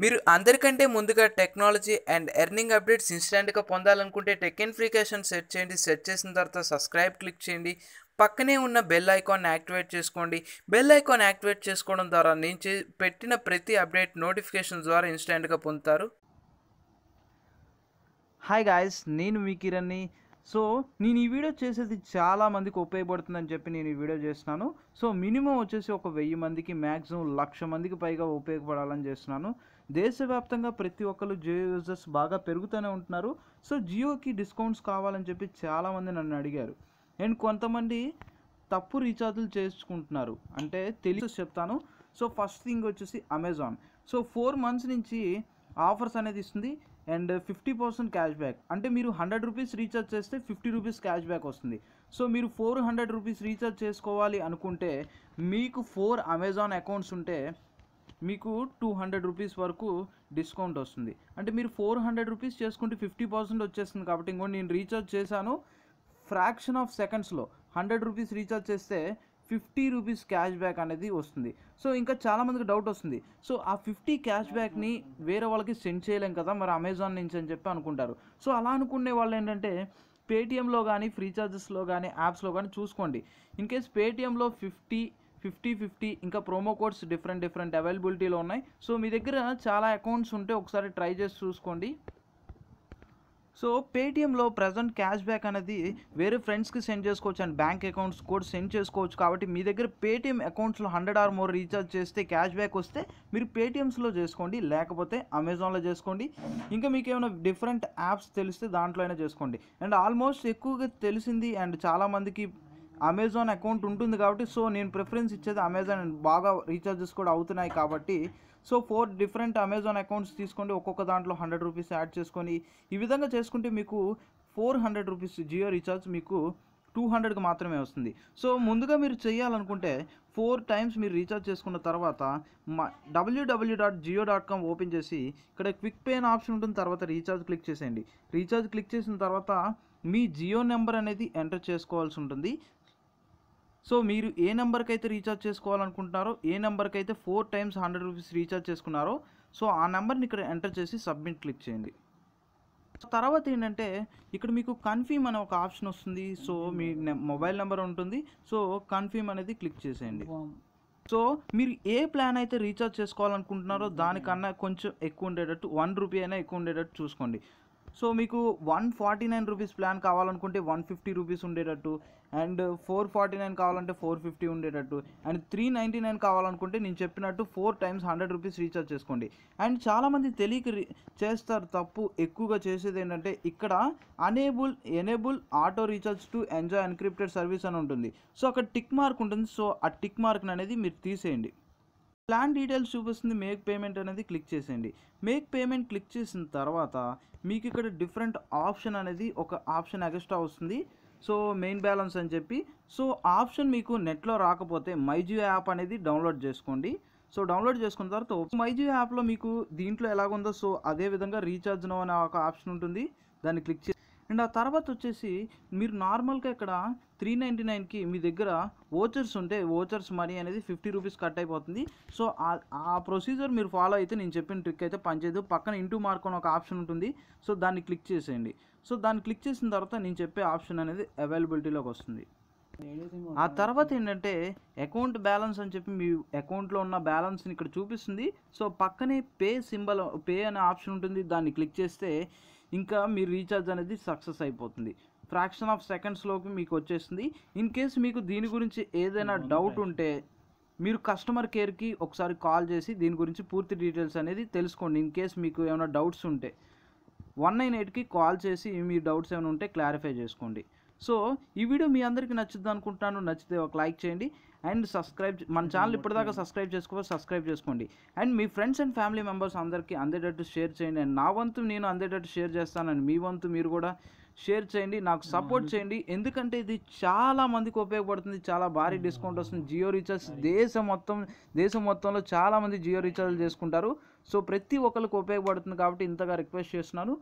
మీరు అందరికంటే ముందుగా టెక్నాలజీ అండ్ ఎర్నింగ్ అప్డేట్స్ ఇన్స్టెంట్గా పొందాలనుకుంటే టెక్ ఇన్ఫర్మేషన్ సెట్ చేయండి. సెట్ చేసిన తర్వాత సబ్స్క్రైబ్ క్లిక్ చేయండి. పక్కనే ఉన్న బెల్ ఐకాన్ యాక్టివేట్ చేసుకోండి. బెల్ ఐకాన్ యాక్టివేట్ చేసుకోవడం ద్వారా నేను పెట్టిన ప్రతి అప్డేట్ నోటిఫికేషన్ ద్వారా ఇన్స్టెంట్గా పొందుతారు. హాయ్ గాయ్స్, నేను మీ కిరణ్ని. సో నేను ఈ వీడియో చేసేది చాలా మందికి ఉపయోగపడుతుందని చెప్పి నేను ఈ వీడియో చేస్తున్నాను. సో మినిమం వచ్చేసి ఒక 1000 మందికి, మ్యాక్సిమం 1,00,000 మందికి పైగా ఉపయోగపడాలని చేస్తున్నాను. దేశవ్యాప్తంగా ప్రతి ఒక్కరు జియో యూజర్స్ బాగా పెరుగుతూనే ఉంటున్నారు. సో జియోకి డిస్కౌంట్స్ కావాలని చెప్పి చాలామంది నన్ను అడిగారు. అండ్ కొంతమంది తప్పు రీఛార్జులు చేసుకుంటున్నారు. అంటే తెలిసి చెప్తాను. సో ఫస్ట్ థింగ్ వచ్చేసి అమెజాన్. సో 4 మంత్స్ నుంచి ఆఫర్స్ అనేది ఇస్తుంది. And 50% cash back. అంటే మీరు 100 రూపీస్ రీఛార్జ్ చేస్తే 50 రూపీస్ క్యాష్ బ్యాక్ వస్తుంది. సో మీరు 400 రూపీస్ రీఛార్జ్ చేసుకోవాలి అనుకుంటే మీకు 4 అమెజాన్ అకౌంట్స్ ఉంటే మీకు 200 రూపీస్ వరకు డిస్కౌంట్ వస్తుంది. అంటే మీరు 400 రూపీస్ చేసుకుంటే 50% వచ్చేస్తుంది. కాబట్టి ఇంకోటి నేను రీఛార్జ్ చేశాను, ఫ్రాక్షన్ ఆఫ్ సెకండ్స్లో 100 రూపీస్ రీఛార్జ్ చేస్తే 50 రూపీస్ క్యాష్ బ్యాక్ అనేది వస్తుంది. సో ఇంకా చాలామందికి డౌట్ వస్తుంది, సో ఆ 50 క్యాష్ బ్యాక్ని వేరే వాళ్ళకి సెండ్ చేయలేం కదా మరి అమెజాన్ నుంచి అని చెప్పి అనుకుంటారు. సో అలా అనుకునే వాళ్ళు ఏంటంటే పేటిఎంలో కానీ, ఫ్రీ చార్జెస్లో కానీ, యాప్స్లో కానీ చూసుకోండి. ఇన్ కేస్ పేటిఎంలో 50 ఇంకా ప్రోమో కోడ్స్ డిఫరెంట్ అవైలబిలిటీలో ఉన్నాయి. సో మీ దగ్గర చాలా అకౌంట్స్ ఉంటే ఒకసారి ట్రై చేసి చూసుకోండి. సో పేటిఎంలో ప్రజెంట్ క్యాష్ బ్యాక్ అనేది వేరే ఫ్రెండ్స్కి సెండ్ చేసుకోవచ్చు అండ్ బ్యాంక్ అకౌంట్స్ కూడా సెండ్ చేసుకోవచ్చు. కాబట్టి మీ దగ్గర పేటిఎం అకౌంట్స్లో 100 ఆర్ మోర్ రీఛార్జ్ చేస్తే క్యాష్ బ్యాక్ వస్తే మీరు పేటిఎమ్స్లో చేసుకోండి, లేకపోతే అమెజాన్లో చేసుకోండి. ఇంకా మీకు ఏమైనా డిఫరెంట్ యాప్స్ తెలిస్తే దాంట్లో అయినా చేసుకోండి. అండ్ ఆల్మోస్ట్ ఎక్కువగా తెలిసింది అండ్ చాలామందికి అమెజాన్ అకౌంట్ ఉంటుంది కాబట్టి సో నేను ప్రిఫరెన్స్ ఇచ్చేది అమెజాన్. అండ్ బాగా రీఛార్జెస్ కూడా అవుతున్నాయి కాబట్టి సో 4 డిఫరెంట్ అమెజాన్ అకౌంట్స్ తీసుకోండి. ఒక్కొక్క దాంట్లో 100 రూపీస్ యాడ్ చేసుకొని ఈ విధంగా చేసుకుంటే మీకు 400 రూపీస్ జియో రీఛార్జ్ మీకు 200కి మాత్రమే వస్తుంది. సో ముందుగా మీరు చేయాలనుకుంటే 4 టైమ్స్ మీరు రీఛార్జ్ చేసుకున్న తర్వాత www.jio.com ఓపెన్ చేసి ఇక్కడ క్విక్ పే అనే ఆప్షన్ ఉంటుంది. తర్వాత రీఛార్జ్ క్లిక్ చేసేయండి. రీఛార్జ్ క్లిక్ చేసిన తర్వాత మీ జియో నెంబర్ అనేది ఎంటర్ చేసుకోవాల్సి ఉంటుంది. సో మీరు ఏ నెంబర్కి అయితే రీఛార్జ్ చేసుకోవాలనుకుంటున్నారో, ఏ నెంబర్కి అయితే 4 టైమ్స్ 100 రూపీస్ రీఛార్జ్ చేసుకున్నారో సో ఆ నెంబర్ని ఇక్కడ ఎంటర్ చేసి సబ్మిట్ క్లిక్ చేయండి. తర్వాత ఏంటంటే ఇక్కడ మీకు కన్ఫర్మ్ అనే ఒక ఆప్షన్ వస్తుంది. సో మీ మొబైల్ నెంబర్ ఉంటుంది. సో కన్ఫర్మ్ అనేది క్లిక్ చేసేయండి. సో మీరు ఏ ప్లాన్ అయితే రీఛార్జ్ చేసుకోవాలనుకుంటున్నారో దానికన్నా కొంచెం ఎక్కువ ఉండేటట్టు, 1 రూపీ అయినా ఎక్కువ ఉండేటట్టు చూసుకోండి. సో మీకు 149 రూపీస్ ప్లాన్ కావాలనుకుంటే 150 రూపీస్ ఉండేటట్టు, అండ్ 449 కావాలంటే 450 ఉండేటట్టు, అండ్ 399 కావాలనుకుంటే నేను చెప్పినట్టు 4 టైమ్స్ 100 రూపీస్ రీఛార్జ్ చేసుకోండి. అండ్ చాలామంది తెలియక చేస్తారు తప్పు. ఎక్కువగా చేసేది ఏంటంటే ఇక్కడ enable auto recharge to enjoy encrypted service అని ఉంటుంది. సో అక్కడ టిక్ మార్క్ ఉంటుంది. సో ఆ టిక్ మార్క్ అనేది మీరు తీసేయండి. ప్లాన్ డీటెయిల్స్ చూపిస్తుంది. మేక్ పేమెంట్ అనేది క్లిక్ చేసేయండి. మేక్ పేమెంట్ క్లిక్ చేసిన తర్వాత మీకు ఇక్కడ డిఫరెంట్ ఆప్షన్ అనేది ఒక ఆప్షన్ ఎక్స్ట్రా వస్తుంది. సో మెయిన్ బ్యాలెన్స్ అని చెప్పి. సో ఆప్షన్ మీకు నెట్లో రాకపోతే మైజియో యాప్ అనేది డౌన్లోడ్ చేసుకోండి. సో డౌన్లోడ్ చేసుకున్న తర్వాత మైజియో యాప్లో మీకు దీంట్లో ఎలాగుందో సో అదే విధంగా రీఛార్జ్ నో అనే ఒక ఆప్షన్ ఉంటుంది. దాన్ని క్లిక్ చేసి అండ్ ఆ తర్వాత వచ్చేసి మీరు నార్మల్గా ఇక్కడ 399కి మీ దగ్గర ఓచర్స్ ఉంటే ఓచర్స్ మనీ అనేది 50 రూపీస్ కట్ అయిపోతుంది. సో ఆ ప్రొసీజర్ మీరు ఫాలో అయితే నేను చెప్పిన ట్రిక్ అయితే పనిచేయదు. పక్కన ఇంటూ మార్క్ అని ఒక ఆప్షన్ ఉంటుంది. సో దాన్ని క్లిక్ చేసేయండి. సో దాన్ని క్లిక్ చేసిన తర్వాత నేను చెప్పే ఆప్షన్ అనేది అవైలబిలిటీలోకి వస్తుంది. ఆ తర్వాత ఏంటంటే అకౌంట్ బ్యాలెన్స్ అని చెప్పి మీ అకౌంట్లో ఉన్న బ్యాలెన్స్ని ఇక్కడ చూపిస్తుంది. సో పక్కనే పే అనే ఆప్షన్ ఉంటుంది. దాన్ని క్లిక్ చేస్తే ఇంకా మీ రీఛార్జ్ అనేది సక్సెస్ అయిపోతుంది. ఫ్రాక్షన్ ఆఫ్ సెకండ్స్లోకి మీకు వచ్చేస్తుంది. ఇన్ కేస్ మీకు దీని గురించి ఏదైనా డౌట్ ఉంటే మీరు కస్టమర్ కేర్కి ఒకసారి కాల్ చేసి దీని గురించి పూర్తి డీటెయిల్స్ అనేది తెలుసుకోండి. ఇన్ కేస్ మీకు ఏమైనా డౌట్స్ ఉంటే 198కి కాల్ చేసి మీ డౌట్స్ ఏమైనా ఉంటే క్లారిఫై చేసుకోండి. సో ఈ వీడియో మీ అందరికీ నచ్చుద్ది అనుకుంటున్నాను. నచ్చితే ఒక లైక్ చేయండి అండ్ మన ఛానల్ ఇప్పటిదాకా సబ్స్క్రైబ్ చేసుకోండి. And me friends and family members అందరికీ అందేటట్టు షేర్ చేయండి. అండ్ నా వంతు నేను అందేటట్టు షేర్ చేస్తానని మీ వంతు మీరు కూడా షేర్ చేయండి, నాకు సపోర్ట్ చేయండి. ఎందుకంటే ఇది చాలా మందికి ఉపయోగపడుతుంది. చాలా భారీ డిస్కౌంట్ వస్తుంది. జియో రీఛార్జ్ దేశం మొత్తంలో చాలామంది జియో రీఛార్జ్ చేసుకుంటారు. సో ప్రతి ఒక్కరికి ఉపయోగపడుతుంది కాబట్టి ఇంతగా రిక్వెస్ట్ చేస్తున్నాను.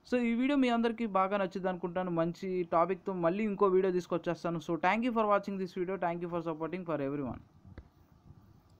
సో ఈ వీడియో మీ అందరికీ బాగా నచ్చింది అనుకుంటాను. మంచి టాపిక్తో మళ్ళీ ఇంకో వీడియో తీసుకొచ్చేస్తాను. So thank you for watching this video. Thank you for supporting for everyone.